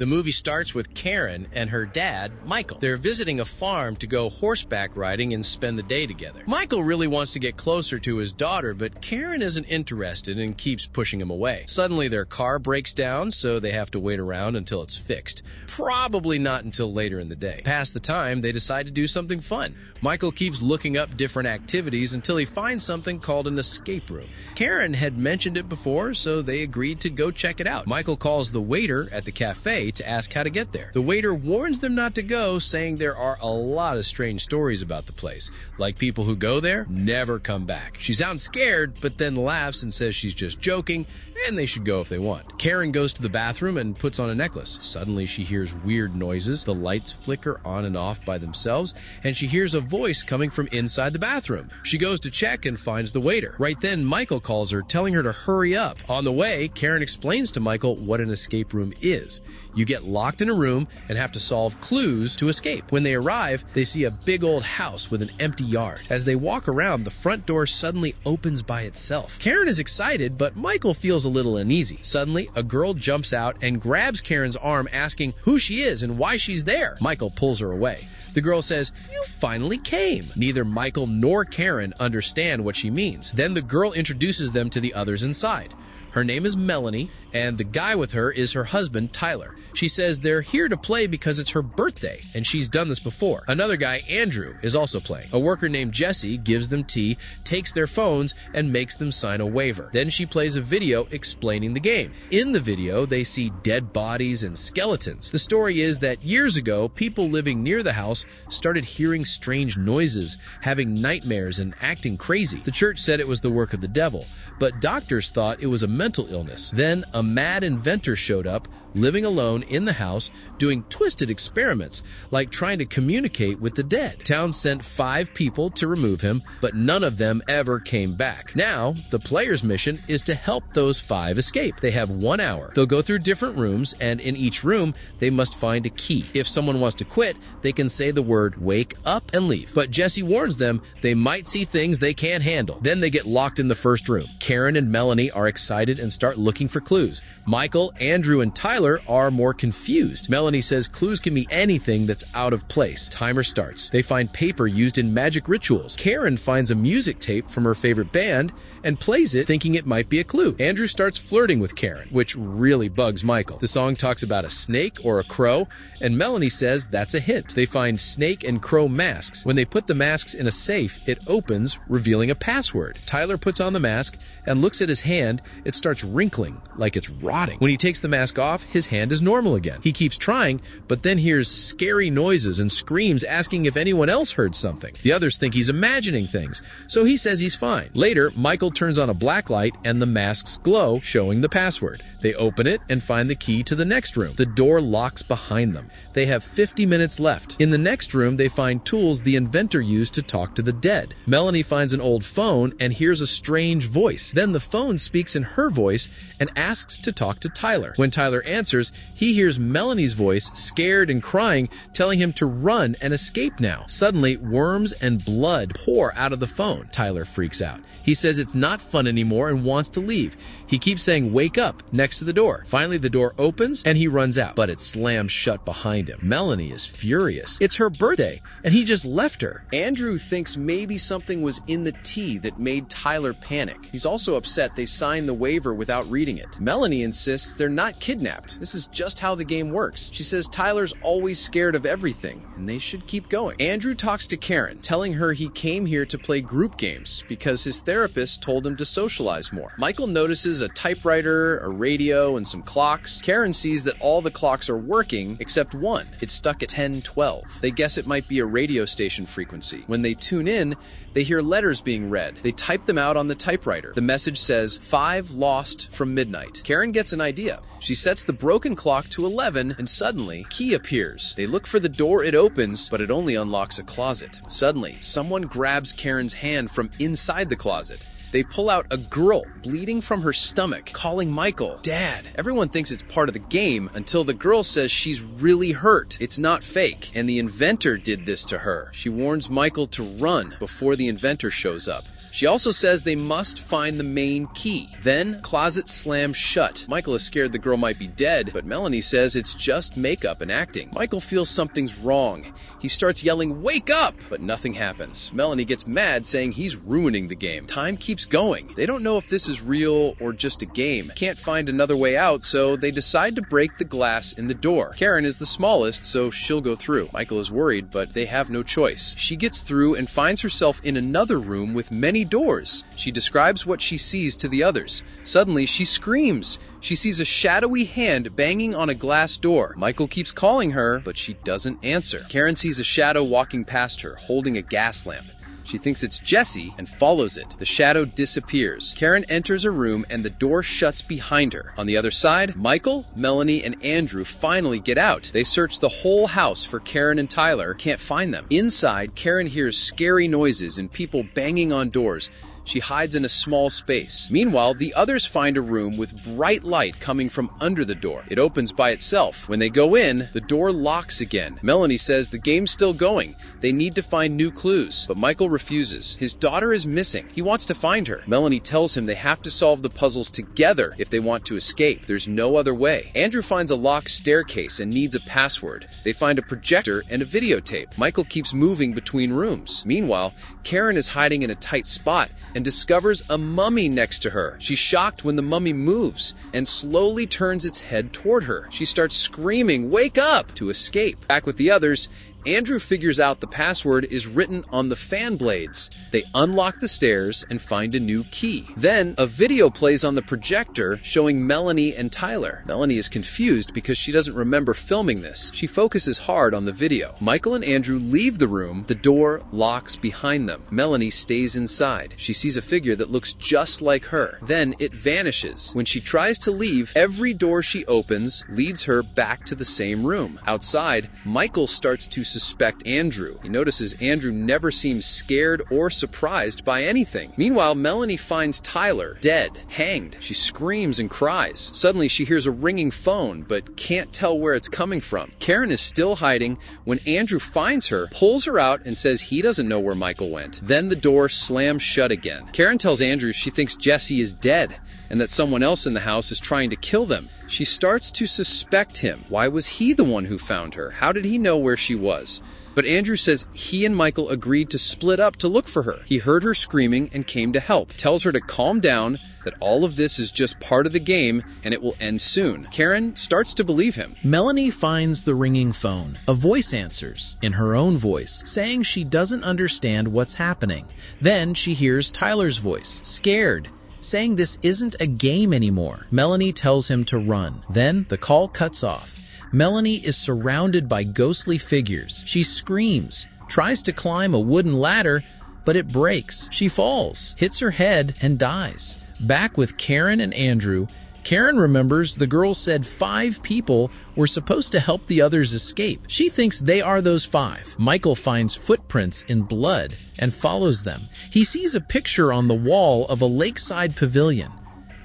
The movie starts with Karen and her dad, Michael. They're visiting a farm to go horseback riding and spend the day together. Michael really wants to get closer to his daughter, but Karen isn't interested and keeps pushing him away. Suddenly their car breaks down, so they have to wait around until it's fixed. Probably not until later in the day. Past the time, they decide to do something fun. Michael keeps looking up different activities until he finds something called an escape room. Karen had mentioned it before, so they agreed to go check it out. Michael calls the waiter at the cafe to ask how to get there. The waiter warns them not to go, saying there are a lot of strange stories about the place. Like people who go there never come back. She sounds scared, but then laughs and says she's just joking, and they should go if they want. Karen goes to the bathroom and puts on a necklace. Suddenly she hears weird noises. The lights flicker on and off by themselves, and she hears a voice coming from inside the bathroom. She goes to check and finds the waiter. Right then, Michael calls her, telling her to hurry up. On the way, Karen explains to Michael what an escape room is. You get locked in a room and have to solve clues to escape. When they arrive, they see a big old house with an empty yard. As they walk around, the front door suddenly opens by itself. Karen is excited, but Michael feels a little uneasy. Suddenly, a girl jumps out and grabs Karen's arm, asking who she is and why she's there. Michael pulls her away. The girl says, "You finally came." Neither Michael nor Karen understand what she means. Then the girl introduces them to the others inside. Her name is Melanie, and the guy with her is her husband, Tyler. She says they're here to play because it's her birthday, and she's done this before. Another guy, Andrew, is also playing. A worker named Jesse gives them tea, takes their phones, and makes them sign a waiver. Then she plays a video explaining the game. In the video, they see dead bodies and skeletons. The story is that years ago, people living near the house started hearing strange noises, having nightmares, and acting crazy. The church said it was the work of the devil, but doctors thought it was a mental illness. Then a mad inventor showed up, living alone in the house, doing twisted experiments, like trying to communicate with the dead. Town sent 5 people to remove him, but none of them ever came back. Now, the player's mission is to help those 5 escape. They have 1 hour. They'll go through different rooms, and in each room, they must find a key. If someone wants to quit, they can say the word "wake up" and leave. But Jesse warns them they might see things they can't handle. Then they get locked in the first room. Karen and Melanie are excited and start looking for clues. Michael, Andrew, and Tyler are more confused. Melanie says clues can be anything that's out of place. Timer starts. They find paper used in magic rituals. Karen finds a music tape from her favorite band and plays it, thinking it might be a clue. Andrew starts flirting with Karen, which really bugs Michael. The song talks about a snake or a crow, and Melanie says that's a hint. They find snake and crow masks. When they put the masks in a safe, it opens, revealing a password. Tyler puts on the mask and looks at his hand. It starts wrinkling like it's rotting. When he takes the mask off, his hand is normal again. He keeps trying, but then hears scary noises and screams, asking if anyone else heard something. The others think he's imagining things, so he says he's fine. Later, Michael turns on a black light and the masks glow, showing the password. They open it and find the key to the next room. The door locks behind them. They have 50 minutes left. In the next room, they find tools the inventor used to talk to the dead. Melanie finds an old phone and hears a strange voice. Then the phone speaks in her voice and asks to talk to Tyler. When Tyler answers, he hears Melanie's voice, scared and crying, telling him to run and escape now. Suddenly, worms and blood pour out of the phone. Tyler freaks out. He says it's not fun anymore and wants to leave. He keeps saying, "Wake up," next to the door. Finally, the door opens and he runs out, but it slams shut behind him. Melanie is furious. It's her birthday, and he just left her. Andrew thinks maybe something was in the tea that made Tyler panic. He's also upset they signed the waiver without reading it. Melanie insists they're not kidnapped. This is just how the game works. She says Tyler's always scared of everything, and they should keep going. Andrew talks to Karen, telling her he came here to play group games because his therapist told him to socialize more. Michael notices a typewriter, a radio, and some clocks. Karen sees that all the clocks are working except one. It's stuck at 10:12. They guess it might be a radio station frequency. When they tune in, they hear letters being read. They type them out on the typewriter. The message says, 5 lost from midnight. Karen gets an idea. She sets the broken clock to 11, and suddenly, a key appears. They look for the door, it opens, but it only unlocks a closet. Suddenly, someone grabs Karen's hand from inside the closet. They pull out a girl bleeding from her stomach, calling Michael Dad. Everyone thinks it's part of the game until the girl says she's really hurt. It's not fake, and the inventor did this to her. She warns Michael to run before the inventor shows up. She also says they must find the main key. Then, closet slams shut. Michael is scared the girl might be dead, but Melanie says it's just makeup and acting. Michael feels something's wrong. He starts yelling, "Wake up!" But nothing happens. Melanie gets mad, saying he's ruining the game. Time keeps going. They don't know if this is real or just a game. Can't find another way out, so they decide to break the glass in the door. Karen is the smallest, so she'll go through. Michael is worried, but they have no choice. She gets through and finds herself in another room with many doors. She describes what she sees to the others. Suddenly, she screams. She sees a shadowy hand banging on a glass door. Michael keeps calling her, but she doesn't answer. Karen sees a shadow walking past her, holding a gas lamp. She thinks it's Jesse and follows it. The shadow disappears. Karen enters a room and the door shuts behind her. On the other side, Michael, Melanie, and Andrew finally get out. They search the whole house for Karen and Tyler, can't find them. Inside, Karen hears scary noises and people banging on doors. She hides in a small space. Meanwhile, the others find a room with bright light coming from under the door. It opens by itself. When they go in, the door locks again. Melanie says the game's still going. They need to find new clues. But Michael refuses. His daughter is missing. He wants to find her. Melanie tells him they have to solve the puzzles together if they want to escape. There's no other way. Andrew finds a locked staircase and needs a password. They find a projector and a videotape. Michael keeps moving between rooms. Meanwhile, Karen is hiding in a tight spot and discovers a mummy next to her. She's shocked when the mummy moves and slowly turns its head toward her. She starts screaming, "Wake up!" to escape. Back with the others, Andrew figures out the password is written on the fan blades. They unlock the stairs and find a new key. Then, a video plays on the projector showing Melanie and Tyler. Melanie is confused because she doesn't remember filming this. She focuses hard on the video. Michael and Andrew leave the room. The door locks behind them. Melanie stays inside. She sees a figure that looks just like her. Then it vanishes. When she tries to leave, every door she opens leads her back to the same room. Outside, Michael starts to suspect Andrew. He notices Andrew never seems scared or surprised by anything. Meanwhile, Melanie finds Tyler dead, hanged. She screams and cries. Suddenly, she hears a ringing phone, but can't tell where it's coming from. Karen is still hiding when Andrew finds her, pulls her out, and says he doesn't know where Michael went. Then the door slams shut again. Karen tells Andrew she thinks Jesse is dead and that someone else in the house is trying to kill them. She starts to suspect him. Why was he the one who found her? How did he know where she was? But Andrew says he and Michael agreed to split up to look for her. He heard her screaming and came to help. Tells her to calm down, that all of this is just part of the game and it will end soon. Karen starts to believe him. Melanie finds the ringing phone. A voice answers, in her own voice, saying she doesn't understand what's happening. Then she hears Tyler's voice, scared, saying this isn't a game anymore. Melanie tells him to run. Then the call cuts off. Melanie is surrounded by ghostly figures. She screams, tries to climb a wooden ladder, but it breaks. She falls, hits her head, and dies. Back with Karen and Andrew, Karen remembers the girl said 5 people were supposed to help the others escape. She thinks they are those 5. Michael finds footprints in blood and follows them. He sees a picture on the wall of a lakeside pavilion.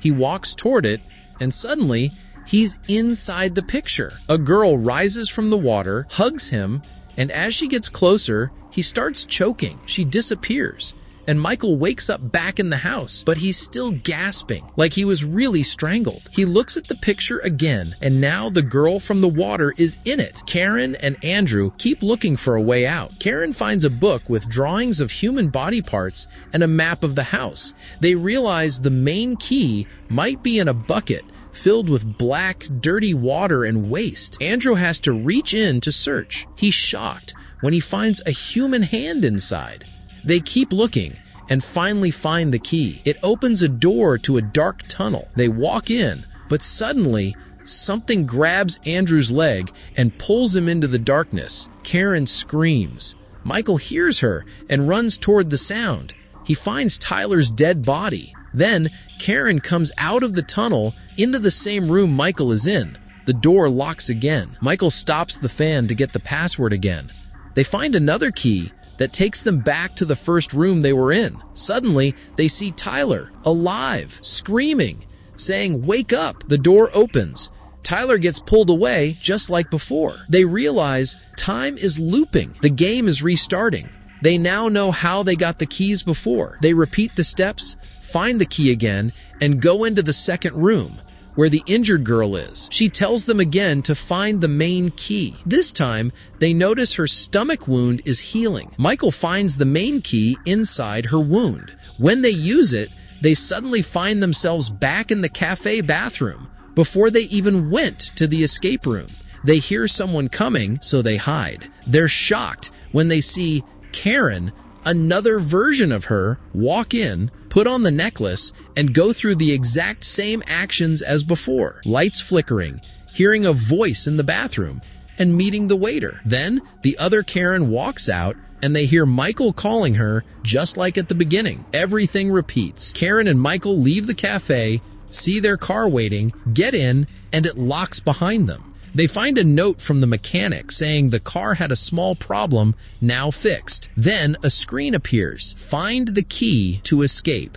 He walks toward it, and suddenly, he's inside the picture. A girl rises from the water, hugs him, and as she gets closer, he starts choking. She disappears, and Michael wakes up back in the house, but he's still gasping, like he was really strangled. He looks at the picture again, and now the girl from the water is in it. Karen and Andrew keep looking for a way out. Karen finds a book with drawings of human body parts and a map of the house. They realize the main key might be in a bucket filled with black, dirty water and waste. Andrew has to reach in to search. He's shocked when he finds a human hand inside. They keep looking and finally find the key. It opens a door to a dark tunnel. They walk in, but suddenly, something grabs Andrew's leg and pulls him into the darkness. Karen screams. Michael hears her and runs toward the sound. He finds Tyler's dead body. Then, Karen comes out of the tunnel into the same room Michael is in. The door locks again. Michael stops the fan to get the password again. They find another key, that takes them back to the first room they were in. Suddenly, they see Tyler, alive, screaming, saying, "Wake up!" The door opens. Tyler gets pulled away just like before. They realize time is looping. The game is restarting. They now know how they got the keys before. They repeat the steps, find the key again, and go into the second room, where the injured girl is. She tells them again to find the main key. This time, they notice her stomach wound is healing. Michael finds the main key inside her wound. When they use it, they suddenly find themselves back in the cafe bathroom before they even went to the escape room. They hear someone coming, so they hide. They're shocked when they see Karen, another version of her, walk in, put on the necklace, and go through the exact same actions as before. Lights flickering, hearing a voice in the bathroom, and meeting the waiter. Then, the other Karen walks out, and they hear Michael calling her just like at the beginning. Everything repeats. Karen and Michael leave the cafe, see their car waiting, get in, and it locks behind them. They find a note from the mechanic saying the car had a small problem, now fixed. Then a screen appears. Find the key to escape.